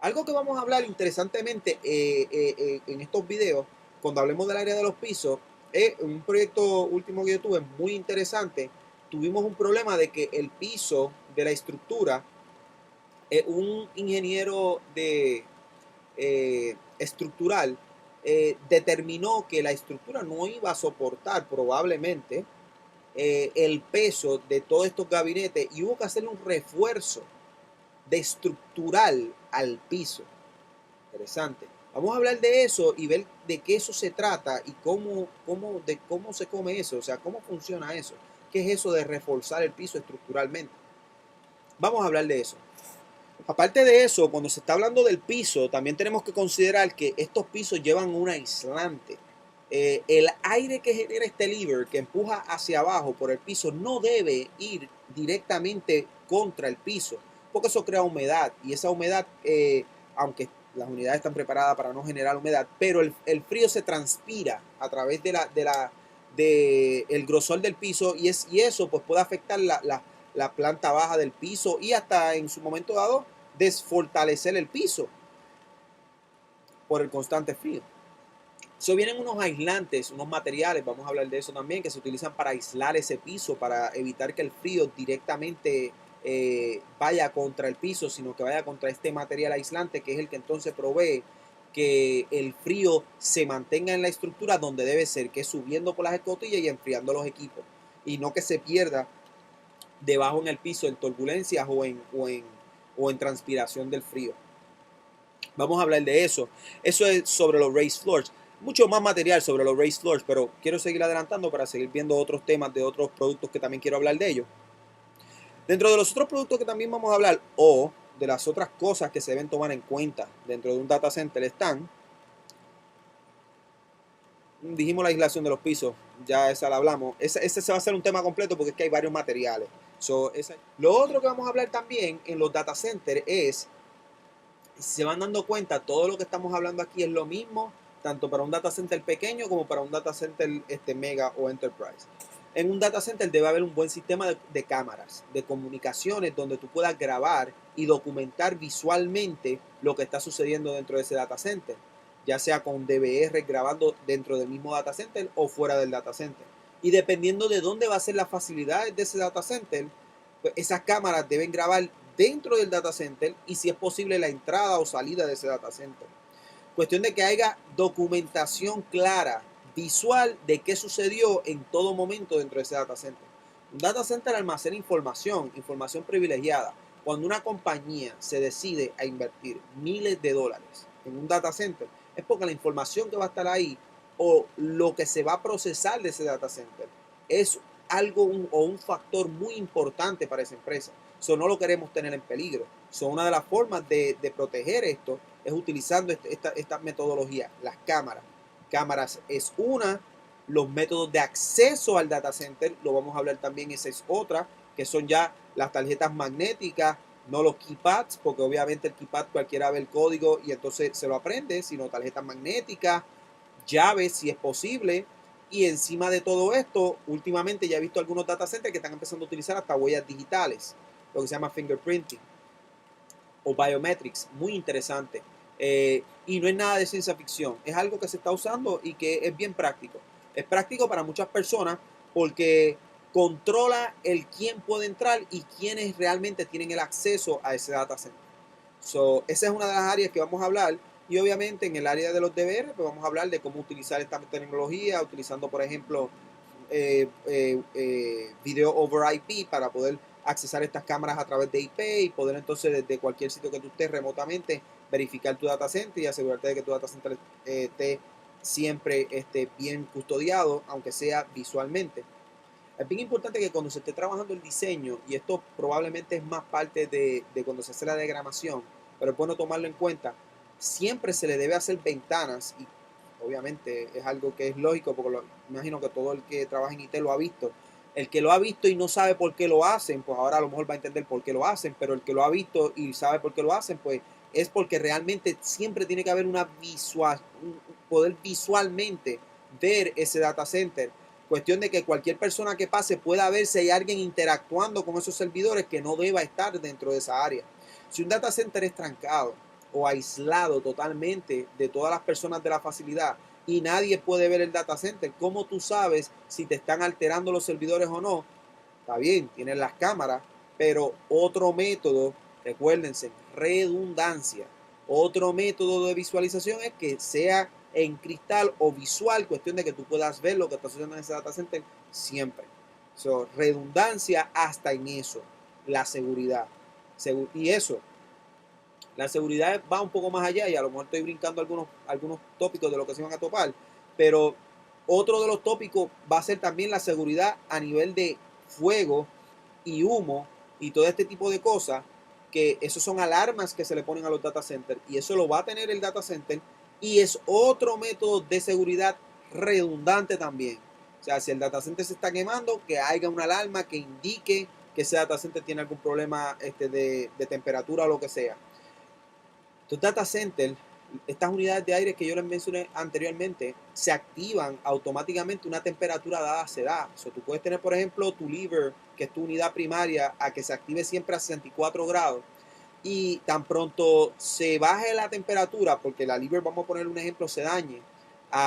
Algo que vamos a hablar interesantemente en estos videos, cuando hablemos del área de los pisos, es un proyecto último que yo tuve muy interesante. Tuvimos un problema de que el piso de la estructura, un ingeniero estructural determinó que la estructura no iba a soportar probablemente el peso de todos estos gabinetes y hubo que hacerle un refuerzo de estructural al piso. Interesante. Vamos a hablar de eso y ver de qué eso se trata y cómo se come eso, o sea, cómo funciona eso. ¿Qué es eso de reforzar el piso estructuralmente? Vamos a hablar de eso. Aparte de eso, cuando se está hablando del piso, también tenemos que considerar que estos pisos llevan un aislante. El aire que genera este lever, que empuja hacia abajo por el piso, no debe ir directamente contra el piso, porque eso crea humedad. Y esa humedad, aunque las unidades están preparadas para no generar humedad, pero el frío se transpira a través de el grosor del piso y eso pues puede afectar la planta baja del piso y hasta en su momento dado desfortalecer el piso por el constante frío. So, vienen unos aislantes, unos materiales, vamos a hablar de eso también, que se utilizan para aislar ese piso, para evitar que el frío directamente vaya contra el piso, sino que vaya contra este material aislante, que es el que entonces provee que el frío se mantenga en la estructura donde debe ser, que es subiendo por las escotillas y enfriando los equipos, y no que se pierda debajo en el piso en turbulencias o en transpiración del frío. Vamos a hablar de eso. Eso es sobre los raised floors. Mucho más material sobre los raised floors, pero quiero seguir adelantando para seguir viendo otros temas de otros productos que también quiero hablar de ellos. Dentro de los otros productos que también vamos a hablar, o de las otras cosas que se deben tomar en cuenta dentro de un data center, están, dijimos la aislación de los pisos, ya esa la hablamos. Ese se va a hacer un tema completo porque es que hay varios materiales. Lo otro que vamos a hablar también en los data centers es, si se van dando cuenta, todo lo que estamos hablando aquí es lo mismo, tanto para un data center pequeño como para un data center mega o enterprise. En un data center debe haber un buen sistema de cámaras, de comunicaciones, donde tú puedas grabar y documentar visualmente lo que está sucediendo dentro de ese data center, ya sea con DVR grabando dentro del mismo data center o fuera del data center. Y dependiendo de dónde va a ser las facilidades de ese data center, pues esas cámaras deben grabar dentro del data center y si es posible la entrada o salida de ese data center. Cuestión de que haya documentación clara, visual de qué sucedió en todo momento dentro de ese data center. Un data center almacena información, información privilegiada. Cuando una compañía se decide a invertir miles de dólares en un data center, es porque la información que va a estar ahí o lo que se va a procesar de ese data center es algo o un factor muy importante para esa empresa. Eso no lo queremos tener en peligro. So, una de las formas de proteger esto es utilizando esta metodología, las cámaras. Cámaras es una, los métodos de acceso al data center, lo vamos a hablar también, esa es otra, que son ya las tarjetas magnéticas, no los keypads, porque obviamente el keypad cualquiera ve el código y entonces se lo aprende, sino tarjetas magnéticas, llaves si es posible. Y encima de todo esto, últimamente ya he visto algunos data centers que están empezando a utilizar hasta huellas digitales, lo que se llama fingerprinting o biometrics, muy interesante. Y no es nada de ciencia ficción, es algo que se está usando y que es bien práctico. Es práctico para muchas personas porque controla el quién puede entrar y quiénes realmente tienen el acceso a ese data center. Esa es una de las áreas que vamos a hablar. Y obviamente en el área de los DVR, pues vamos a hablar de cómo utilizar esta tecnología, utilizando, por ejemplo, video over IP para poder accesar estas cámaras a través de IP y poder entonces desde cualquier sitio que tú estés remotamente verificar tu data center y asegurarte de que tu data center esté siempre bien custodiado, aunque sea visualmente. Es bien importante que cuando se esté trabajando el diseño, y esto probablemente es más parte de cuando se hace la diagramación, pero es bueno tomarlo en cuenta, siempre se le debe hacer ventanas y obviamente es algo que es lógico porque imagino que todo el que trabaja en IT lo ha visto. El que lo ha visto y no sabe por qué lo hacen, pues ahora a lo mejor va a entender por qué lo hacen, pero el que lo ha visto y sabe por qué lo hacen, pues es porque realmente siempre tiene que haber poder visualmente ver ese data center. Cuestión de que cualquier persona que pase pueda ver si hay alguien interactuando con esos servidores que no deba estar dentro de esa área. Si un data center es trancado, o aislado totalmente de todas las personas de la facilidad y nadie puede ver el data center, ¿cómo tú sabes si te están alterando los servidores o no? Está bien, tienen las cámaras, pero otro método, recuérdense, redundancia. Otro método de visualización es que sea en cristal o visual, cuestión de que tú puedas ver lo que está sucediendo en ese data center siempre. So, redundancia hasta en eso, la seguridad. Y eso, la seguridad va un poco más allá y a lo mejor estoy brincando algunos tópicos de lo que se van a topar, pero otro de los tópicos va a ser también la seguridad a nivel de fuego y humo y todo este tipo de cosas, que esos son alarmas que se le ponen a los data centers y eso lo va a tener el data center y es otro método de seguridad redundante también. O sea, si el data center se está quemando, que haya una alarma que indique que ese data center tiene algún problema de temperatura o lo que sea. Estos data centers, estas unidades de aire que yo les mencioné anteriormente, se activan automáticamente una temperatura dada se da. O sea, tú puedes tener, por ejemplo, tu lever, que es tu unidad primaria, a que se active siempre a 64 grados. Y tan pronto se baje la temperatura, porque la lever, vamos a poner un ejemplo, se dañe,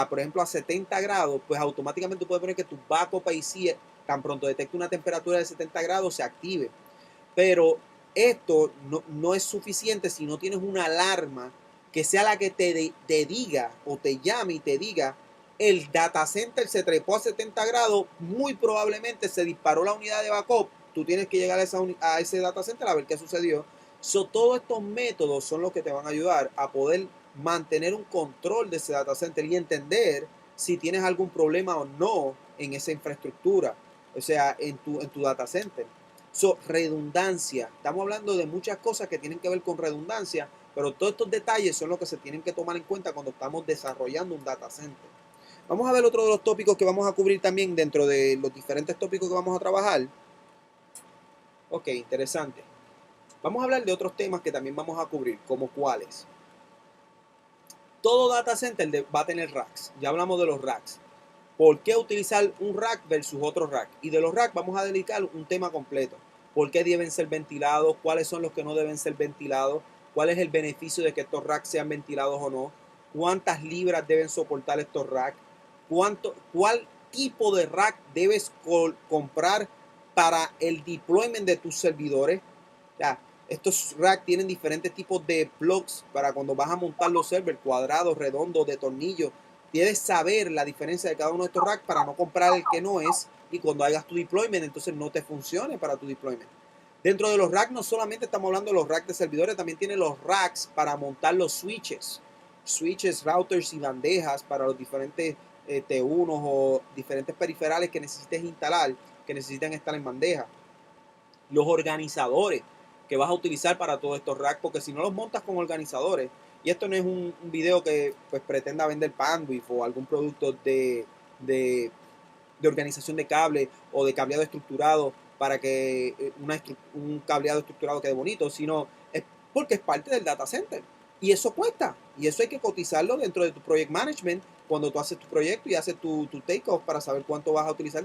por ejemplo, a 70 grados, pues automáticamente tú puedes poner que tu backup IC, tan pronto detecte una temperatura de 70 grados, se active. Pero esto no es suficiente si no tienes una alarma que sea la que te diga o te llame y te diga el data center se trepó a 70 grados, muy probablemente se disparó la unidad de backup, tú tienes que llegar a ese data center a ver qué sucedió. Todos estos métodos son los que te van a ayudar a poder mantener un control de ese data center y entender si tienes algún problema o no en esa infraestructura, o sea, en tu data center. Redundancia. Estamos hablando de muchas cosas que tienen que ver con redundancia, pero todos estos detalles son los que se tienen que tomar en cuenta cuando estamos desarrollando un data center. Vamos a ver otro de los tópicos que vamos a cubrir también dentro de los diferentes tópicos que vamos a trabajar. Ok, interesante. Vamos a hablar de otros temas que también vamos a cubrir, como cuáles. Todo data center va a tener racks. Ya hablamos de los racks. ¿Por qué utilizar un rack versus otro rack? Y de los racks vamos a dedicar un tema completo. ¿Por qué deben ser ventilados? ¿Cuáles son los que no deben ser ventilados? ¿Cuál es el beneficio de que estos racks sean ventilados o no? ¿Cuántas libras deben soportar estos racks? ¿Cuál tipo de rack debes comprar para el deployment de tus servidores? Ya, estos racks tienen diferentes tipos de plugs para cuando vas a montar los servers, cuadrados, redondos, de tornillos. Debes saber la diferencia de cada uno de estos racks para no comprar el que no es y cuando hagas tu deployment entonces no te funcione para tu deployment. Dentro de los racks no solamente estamos hablando de los racks de servidores, también tiene los racks para montar los switches. Switches, routers y bandejas para los diferentes T1 o diferentes periferales que necesites instalar, que necesitan estar en bandeja. Los organizadores que vas a utilizar para todos estos racks, porque si no los montas con organizadores, y esto no es un video que pues pretenda vender bandwidth o algún producto de organización de cable o de cableado estructurado para que un cableado estructurado quede bonito, sino es porque es parte del data center. Y eso cuesta. Y eso hay que cotizarlo dentro de tu project management cuando tú haces tu proyecto y haces tu takeoff para saber cuánto vas a utilizar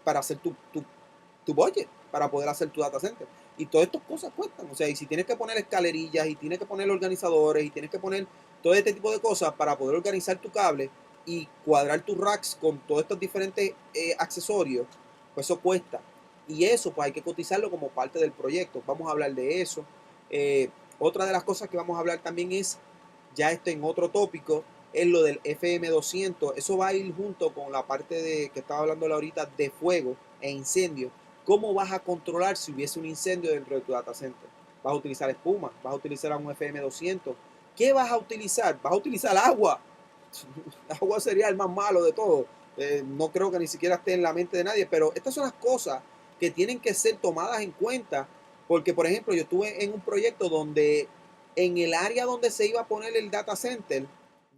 para hacer tu budget, para poder hacer tu data center. Y todas estas cosas cuestan. O sea, y si tienes que poner escalerillas y tienes que poner organizadores y tienes que poner todo este tipo de cosas para poder organizar tu cable y cuadrar tus racks con todos estos diferentes accesorios, pues eso cuesta. Y eso pues hay que cotizarlo como parte del proyecto. Vamos a hablar de eso. Otra de las cosas que vamos a hablar también es, ya esto en otro tópico, es lo del FM200. Eso va a ir junto con la parte de que estaba hablando ahorita de fuego e incendio. ¿Cómo vas a controlar si hubiese un incendio dentro de tu data center? ¿Vas a utilizar espuma? ¿Vas a utilizar un FM200? ¿Qué vas a utilizar? ¿Vas a utilizar agua? Agua sería el más malo de todo. No creo que ni siquiera esté en la mente de nadie, pero estas son las cosas que tienen que ser tomadas en cuenta, porque por ejemplo yo estuve en un proyecto donde en el área donde se iba a poner el data center